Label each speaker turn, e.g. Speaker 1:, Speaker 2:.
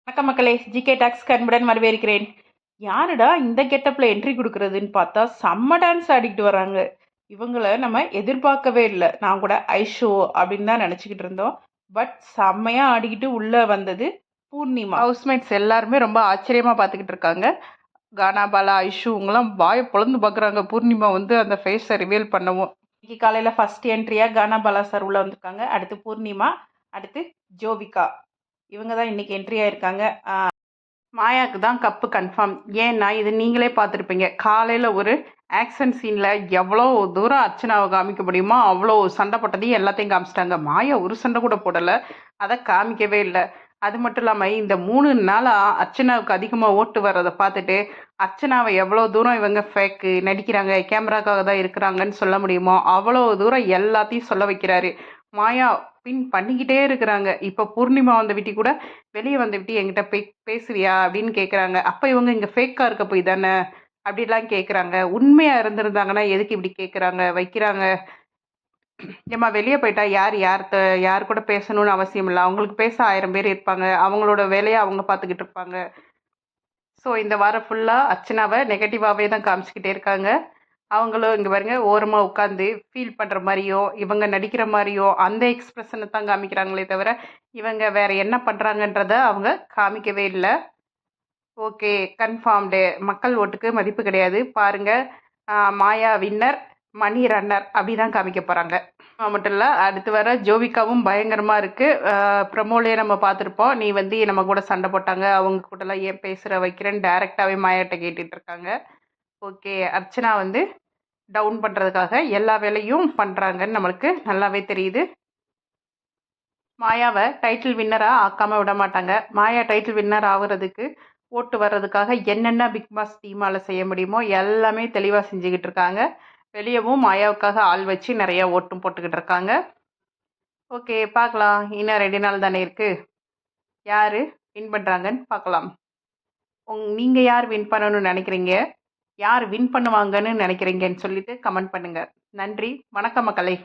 Speaker 1: வணக்கம் மக்களே, GK tax அன்புடன் வரவேற்கிறேன். யாருடா இந்த கெட்டப்ல என்ட்ரி கொடுக்கறதுன்னு பார்த்தா செம்ம டான்ஸ் ஆடிக்கிட்டு வராங்க. இவங்கள நம்ம எதிர்பார்க்கவே இல்லை. நான் கூட ஐஷோ அப்படின்னு தான் நினச்சிக்கிட்டு இருந்தோம். பட் செம்மையா ஆடிக்கிட்டு உள்ள வந்தது பூர்ணிமா. ஹவுஸ்மேட்ஸ் எல்லாருமே ரொம்ப ஆச்சரியமா பார்த்துக்கிட்டு இருக்காங்க. கானா பாலா ஐஷு இவங்கெல்லாம் வாயை பொழந்து பார்க்குறாங்க. பூர்ணிமா வந்து அந்த ஃபேஸை ரிவீல் பண்ணவும். இன்னைக்கு காலையில் ஃபர்ஸ்ட் என்ட்ரியா கானா பாலா சார் உள்ள வந்திருக்காங்க. அடுத்து பூர்ணிமா, அடுத்து ஜோவிகா. இவங்க தான் இன்னைக்கு என்ட்ரி ஆயிருக்காங்க. மாயாவுக்கு தான் கப்பு கன்ஃபார்ம். ஏன்னா இது நீங்களே பார்த்துருப்பீங்க. காலையில் ஒரு ஆக்ஷன் சீனில் எவ்வளோ தூரம் அர்ச்சனாவை காமிக்க முடியுமோ அவ்வளோ சண்டை போட்டதையும் எல்லாத்தையும் காமிச்சிட்டாங்க. மாயா ஒரு சண்டை கூட போடலை, அதை காமிக்கவே இல்லை. அது மட்டும் இல்லாமல் இந்த 3 நாளாக அர்ச்சனாவுக்கு அதிகமாக ஓட்டு வர்றதை பார்த்துட்டு அர்ச்சனாவை எவ்வளோ தூரம் இவங்க ஃபேக்கு நடிக்கிறாங்க, கேமராக்காக தான் இருக்கிறாங்கன்னு சொல்ல முடியுமோ அவ்வளோ தூரம் எல்லாத்தையும் சொல்ல வைக்கிறாரு. மாயா பின் பண்ணிக்கிட்டே இருக்கிறாங்க. இப்போ பூர்ணிமா வந்த விட்டி கூட வெளியே வந்து விட்டு என்கிட்ட பேசுவியா அப்படின்னு கேட்குறாங்க. அப்போ இவங்க இங்கே ஃபேக்காக இருக்க போய் தானே அப்படிலாம் கேட்குறாங்க. உண்மையாக இருந்திருந்தாங்கன்னா எதுக்கு இப்படி கேட்குறாங்க வைக்கிறாங்க? ஏம்மா வெளியே போயிட்டா யார் கூட பேசணும்னு அவசியம் இல்லை. அவங்களுக்கு பேச 1000 பேர் இருப்பாங்க. அவங்களோட வேலையை அவங்க பார்த்துக்கிட்டு இருப்பாங்க. ஸோ இந்த வாரம் ஃபுல்லாக அர்ச்சனாவை நெகட்டிவாகவே தான் காமிச்சிக்கிட்டே இருக்காங்க. அவங்களும் இங்கே பாருங்க ஓரமாக உட்காந்து ஃபீல் பண்ணுற மாதிரியோ இவங்க நடிக்கிற மாதிரியோ அந்த எக்ஸ்பிரஷனை தான் காமிக்கிறாங்களே தவிர இவங்க வேற என்ன பண்ணுறாங்கன்றத அவங்க காமிக்கவே இல்லை. Okay, confirmed. மக்கள் ஓட்டுக்கு மதிப்பு கிடையாது. பாருங்க, மாயா வின்னர், மணி ரன்னர் அப்படி தான் காமிக்க போகிறாங்க. மட்டும் இல்லை, அடுத்து வர ஜோவிகாவும் பயங்கரமாக இருக்குது. ப்ரமோலேயே நம்ம பார்த்துருப்போம். நீ வந்து நம்ம கூட சண்டை போட்டாங்க, அவங்க கூடலாம் ஏன் பேசுகிற வைக்கிறேன்னு டைரெக்டாகவே மாயாட்ட கேட்டுட்டு இருக்காங்க. ஓகே, அர்ச்சனா வந்து டவுன் பண்ணுறதுக்காக எல்லா வேலையும் பண்ணுறாங்கன்னு நம்மளுக்கு நல்லாவே தெரியுது. மாயாவை டைட்டில் வின்னராக ஆக்காமல் விட மாட்டாங்க. மாயா டைட்டில் வின்னர் ஆகுறதுக்கு ஓட்டு வர்றதுக்காக என்னென்ன பிக் பாஸ் டீமால் செய்ய முடியுமோ எல்லாமே தெளிவாக செஞ்சுக்கிட்டு இருக்காங்க. வெளியவும் மாயாவுக்காக ஆள் வச்சு நிறைய ஓட்டும் போட்டுக்கிட்டு இருக்காங்க. ஓகே, பார்க்கலாம். இன்னும் 2 நாள் தானே இருக்குது. யார் வின் பண்ணுறாங்கன்னு பார்க்கலாம். நீங்கள் யார் வின் பண்ணணும்னு நினைக்கிறீங்க, யார் வின் பண்ணுவாங்கன்னு நினைக்கிறீங்கன்னு சொல்லிட்டு கமெண்ட் பண்ணுங்கள். நன்றி, வணக்கம் மக்களே.